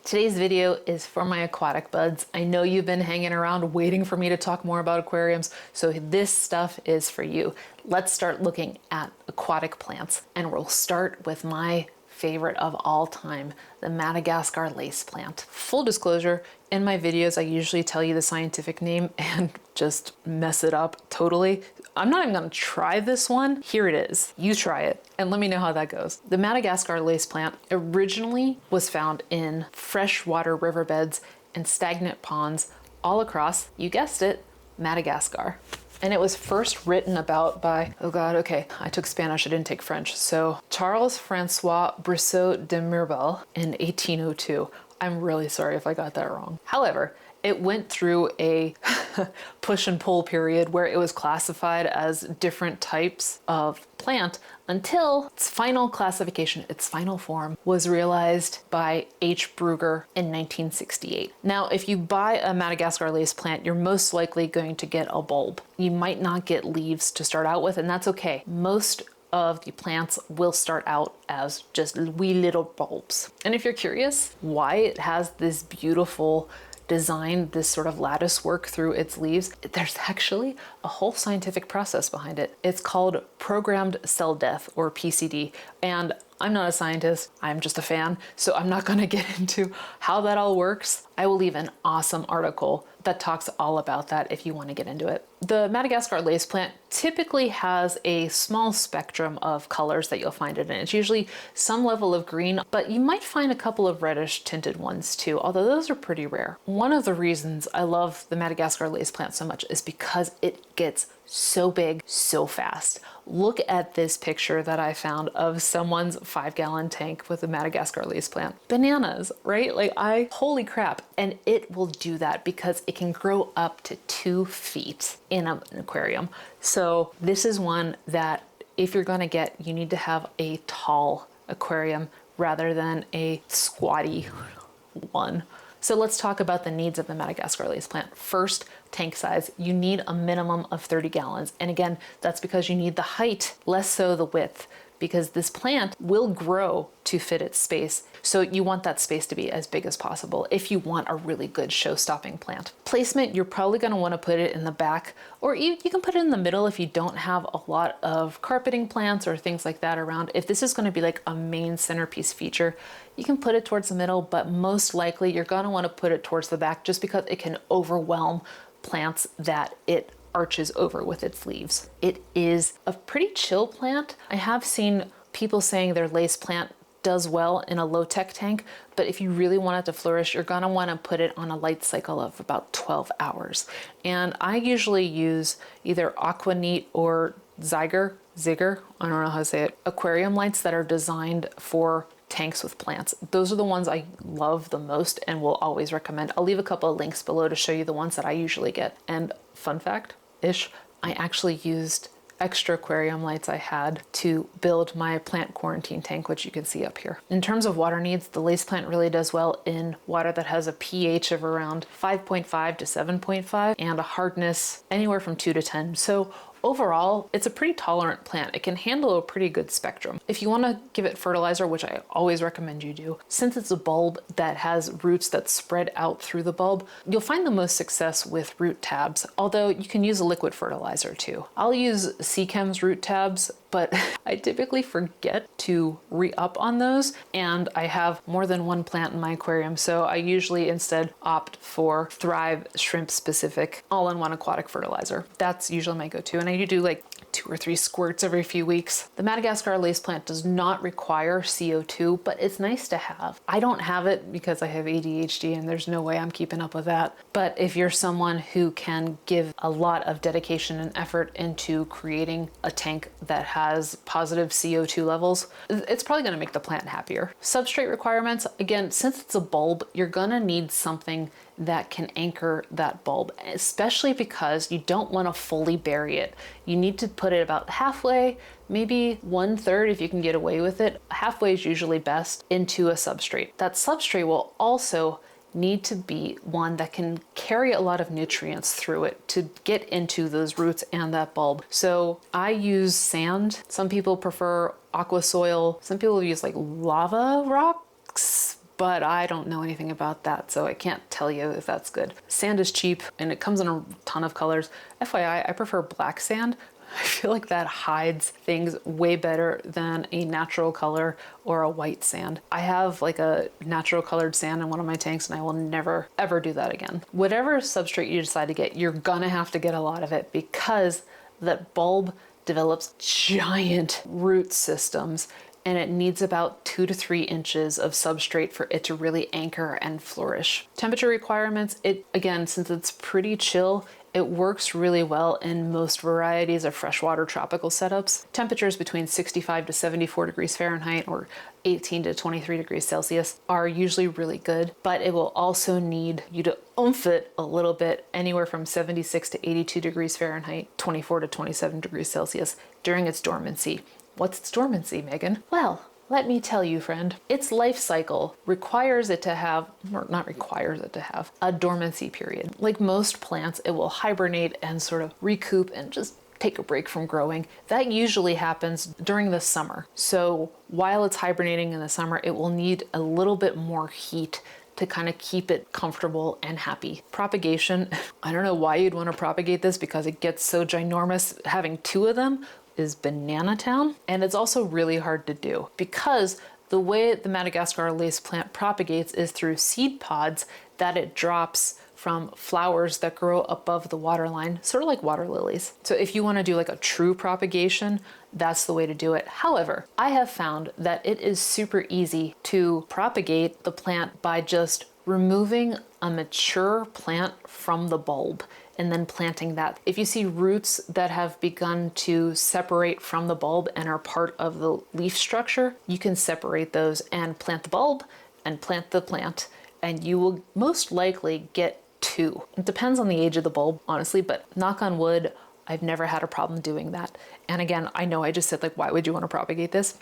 Today's video is for my aquatic buds. I know you've been hanging around waiting for me to talk more about aquariums, so this stuff is for you. Let's start looking at aquatic plants, and we'll start with my favorite of all time, the Madagascar lace plant. Full disclosure, in my videos I usually tell you the scientific name and just mess it up totally. I'm not even gonna try this one. Here it is. You try it and let me know how that goes. The Madagascar lace plant originally was found in freshwater riverbeds and stagnant ponds all across, you guessed it, Madagascar. And it was first written about by, oh God, okay, I took Spanish, I didn't take French. So Charles Francois Brissot de Mirbel in 1802. I'm really sorry if I got that wrong. However, it went through a push and pull period where it was classified as different types of plant until its final classification, its final form, was realized by H. Brugger in 1968. Now, if you buy a Madagascar lace plant, you're most likely going to get a bulb. You might not get leaves to start out with, and that's okay. Most of the plants will start out as just wee little bulbs. And if you're curious why it has this beautiful design, this sort of lattice work through its leaves, there's actually a whole scientific process behind it. It's called programmed cell death, or PCD. And I'm not a scientist, I'm just a fan, so I'm not gonna get into how that all works. I will leave an awesome article that talks all about that if you want to get into it. The Madagascar lace plant typically has a small spectrum of colors that you'll find it in. It's usually some level of green, but you might find a couple of reddish tinted ones too, although those are pretty rare. One of the reasons I love the Madagascar lace plant so much is because it gets so big so fast. Look at this picture that I found of someone's 5-gallon tank with a Madagascar lace plant. Bananas, right? Holy crap. And it will do that because it can grow up to 2 feet in an aquarium. So this is one that if you're gonna get, you need to have a tall aquarium rather than a squatty one. So let's talk about the needs of the Madagascar lace plant. First, tank size. You need a minimum of 30 gallons. And again, that's because you need the height, less so the width, because this plant will grow to fit its space. So you want that space to be as big as possible if you want a really good show-stopping plant. Placement, you're probably gonna wanna put it in the back, or you can put it in the middle if you don't have a lot of carpeting plants or things like that around. If this is gonna be like a main centerpiece feature, you can put it towards the middle, but most likely you're gonna wanna put it towards the back just because it can overwhelm plants that it arches over with its leaves. It is a pretty chill plant. I have seen people saying their lace plant does well in a low-tech tank, but if you really want it to flourish, you're gonna wanna put it on a light cycle of about 12 hours. And I usually use either Aquaneat or Zigger, I don't know how to say it, aquarium lights that are designed for tanks with plants. Those are the ones I love the most and will always recommend. I'll leave a couple of links below to show you the ones that I usually get. And fun fact-ish, I actually used extra aquarium lights I had to build my plant quarantine tank, which you can see up here. In terms of water needs, the lace plant really does well in water that has a pH of around 5.5 to 7.5 and a hardness anywhere from 2 to 10. So overall, it's a pretty tolerant plant. It can handle a pretty good spectrum. If you want to give it fertilizer, which I always recommend you do, since it's a bulb that has roots that spread out through the bulb, you'll find the most success with root tabs, although you can use a liquid fertilizer too. I'll use Seachem's root tabs, but I typically forget to re-up on those, and I have more than one plant in my aquarium, so I usually instead opt for Thrive shrimp specific all-in-one aquatic fertilizer. That's usually my go-to, and I do like 2 or 3 squirts every few weeks. The Madagascar lace plant does not require CO2, but it's nice to have. I don't have it because I have ADHD and there's no way I'm keeping up with that. But if you're someone who can give a lot of dedication and effort into creating a tank that has positive CO2 levels, it's probably gonna make the plant happier. Substrate requirements, again, since it's a bulb, you're gonna need something that can anchor that bulb, especially because you don't want to fully bury it. You need to put it about halfway, maybe 1/3 if you can get away with it. Halfway is usually best into a substrate. That substrate will also need to be one that can carry a lot of nutrients through it to get into those roots and that bulb. So I use sand. Some people prefer aqua soil. Some people use like lava rocks, but I don't know anything about that, so I can't tell you if that's good. Sand is cheap and it comes in a ton of colors. FYI, I prefer black sand. I feel like that hides things way better than a natural color or a white sand. I have like a natural colored sand in one of my tanks and I will never ever do that again. Whatever substrate you decide to get, you're gonna have to get a lot of it because that bulb develops giant root systems and it needs about 2 to 3 inches of substrate for it to really anchor and flourish. Temperature requirements, again, since it's pretty chill, it works really well in most varieties of freshwater tropical setups. Temperatures between 65 to 74 degrees Fahrenheit or 18 to 23 degrees Celsius are usually really good, but it will also need you to oomph it a little bit, anywhere from 76 to 82 degrees Fahrenheit, 24 to 27 degrees Celsius during its dormancy. What's its dormancy, Megan? Well, let me tell you, friend, its life cycle requires it to have, or not requires it to have, a dormancy period. Like most plants, it will hibernate and sort of recoup and just take a break from growing. That usually happens during the summer. So while it's hibernating in the summer, it will need a little bit more heat to kind of keep it comfortable and happy. Propagation, I don't know why you'd want to propagate this because it gets so ginormous. Having 2 of them is banana town, and it's also really hard to do because the way the Madagascar lace plant propagates is through seed pods that it drops from flowers that grow above the waterline, sort of like water lilies. So if you want to do like a true propagation, that's the way to do it. However, I have found that it is super easy to propagate the plant by just removing a mature plant from the bulb and then planting that. If you see roots that have begun to separate from the bulb and are part of the leaf structure, you can separate those and plant the bulb and plant the plant, and you will most likely get 2. It depends on the age of the bulb, honestly, but knock on wood, I've never had a problem doing that. And again, I know I just said, like, why would you want to propagate this?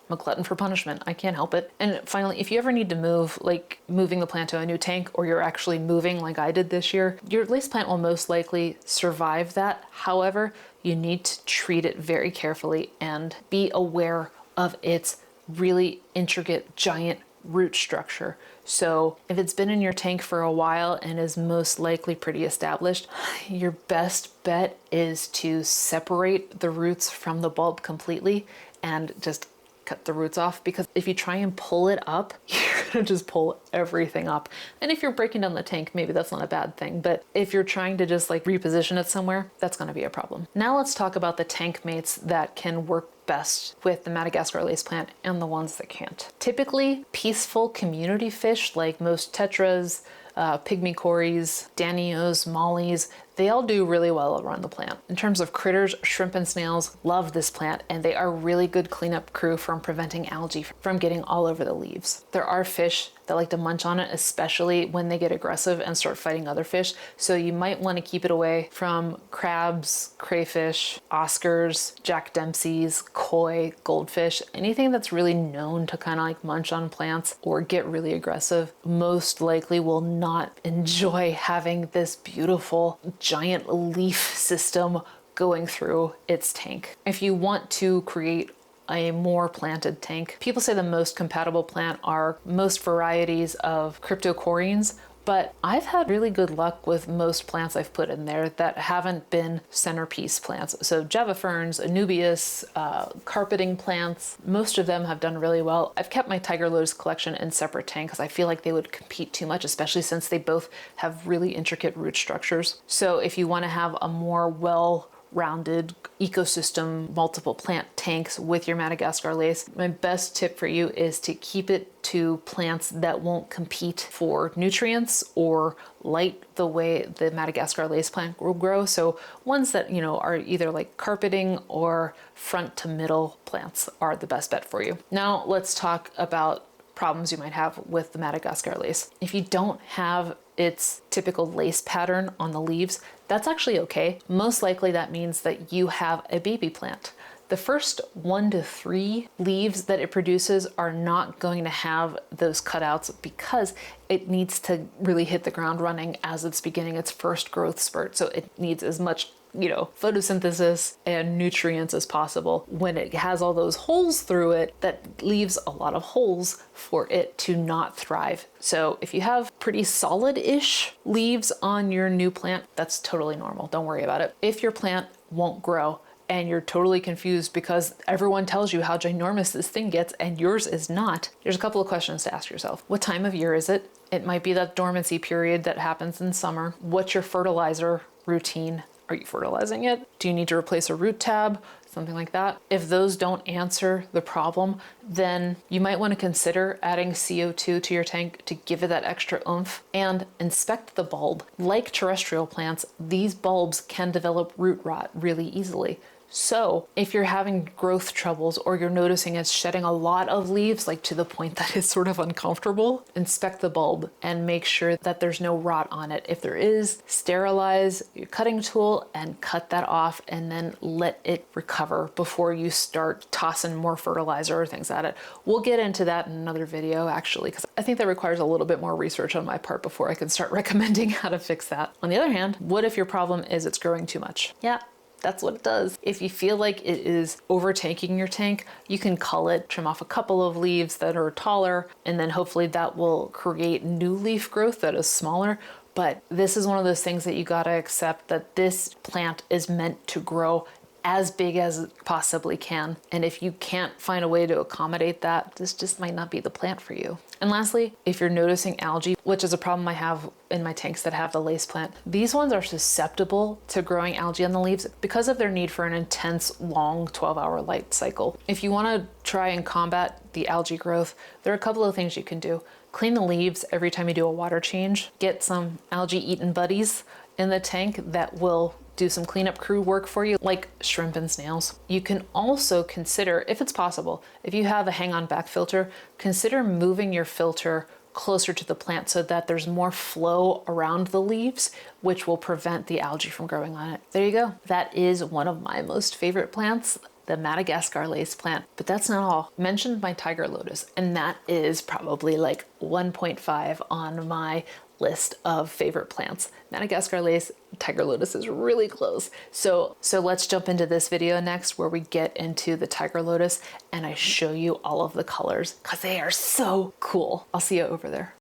I'm a glutton for punishment. I can't help it. And finally, if you ever need to move, like moving the plant to a new tank, or you're actually moving like I did this year, your lace plant will most likely survive that. However, you need to treat it very carefully and be aware of its really intricate, giant root structure. So if it's been in your tank for a while and is most likely pretty established, your best bet is to separate the roots from the bulb completely and just cut the roots off, because if you try and pull it up, you're gonna just pull everything up. And if you're breaking down the tank, maybe that's not a bad thing, but if you're trying to just like reposition it somewhere, that's gonna be a problem. Now let's talk about the Tankmates that can work best with the Madagascar lace plant and the ones that can't. Typically, peaceful community fish like most tetras, pygmy cories, danios, mollies, they all do really well around the plant. In terms of critters, shrimp and snails love this plant, and they are really good cleanup crew from preventing algae from getting all over the leaves. There are fish that like to munch on it, especially when they get aggressive and start fighting other fish. So you might want to keep it away from crabs, crayfish, Oscars, Jack Dempsey's, koi, goldfish, anything that's really known to kind of like munch on plants or get really aggressive, most likely will not enjoy having this beautiful giant leaf system going through its tank. If you want to create a more planted tank, people say the most compatible plant are most varieties of cryptocoreans, but I've had really good luck with most plants I've put in there that haven't been centerpiece plants. So Java ferns, Anubias, carpeting plants, most of them have done really well. I've kept my tiger lotus collection in separate tanks because I feel like they would compete too much, especially since they both have really intricate root structures. So if you want to have a more well-rounded ecosystem, multiple plant tanks with your Madagascar lace, my best tip for you is to keep it to plants that won't compete for nutrients or light the way the Madagascar lace plant will grow. So ones that, you know, are either like carpeting or front to middle plants are the best bet for you. Now let's talk about problems you might have with the Madagascar lace. If you don't have its typical lace pattern on the leaves, that's actually okay. Most likely that means that you have a baby plant. The first 1 to 3 leaves that it produces are not going to have those cutouts because it needs to really hit the ground running as it's beginning its first growth spurt. So it needs as much photosynthesis and nutrients as possible. When it has all those holes through it, that leaves a lot of holes for it to not thrive. So if you have pretty solid-ish leaves on your new plant, that's totally normal. Don't worry about it. If your plant won't grow and you're totally confused because everyone tells you how ginormous this thing gets and yours is not, there's a couple of questions to ask yourself. What time of year is it? It might be that dormancy period that happens in summer. What's your fertilizer routine? Are you fertilizing it? Do you need to replace a root tab? Something like that. If those don't answer the problem, then you might want to consider adding CO2 to your tank to give it that extra oomph, and inspect the bulb. Like terrestrial plants, these bulbs can develop root rot really easily. So if you're having growth troubles or you're noticing it's shedding a lot of leaves, like to the point that it's sort of uncomfortable, inspect the bulb and make sure that there's no rot on it. If there is, sterilize your cutting tool and cut that off, and then let it recover before you start tossing more fertilizer or things at it. We'll get into that in another video actually, because I think that requires a little bit more research on my part before I can start recommending how to fix that. On the other hand, what if your problem is it's growing too much? Yeah. That's what it does. If you feel like it is overtaking your tank, you can cull it, trim off a couple of leaves that are taller, and then hopefully that will create new leaf growth that is smaller. But this is one of those things that you gotta accept, that this plant is meant to grow as big as it possibly can. And if you can't find a way to accommodate that, this just might not be the plant for you. And lastly, if you're noticing algae, which is a problem I have in my tanks that have the lace plant, these ones are susceptible to growing algae on the leaves because of their need for an intense, long 12-hour light cycle. If you want to try and combat the algae growth, there are a couple of things you can do. Clean the leaves every time you do a water change. Get some algae-eating buddies in the tank that will do some cleanup crew work for you, like shrimp and snails. You can also consider, if it's possible, if you have a hang-on back filter, consider moving your filter closer to the plant so that there's more flow around the leaves, which will prevent the algae from growing on it. There you go. That is one of my most favorite plants, the Madagascar lace plant. But that's not all. I mentioned my tiger lotus, and that is probably like 1.5 on my list of favorite plants. Madagascar lace, tiger lotus is really close. So let's jump into this video next, where we get into the tiger lotus and I show you all of the colors because they are so cool. I'll see you over there.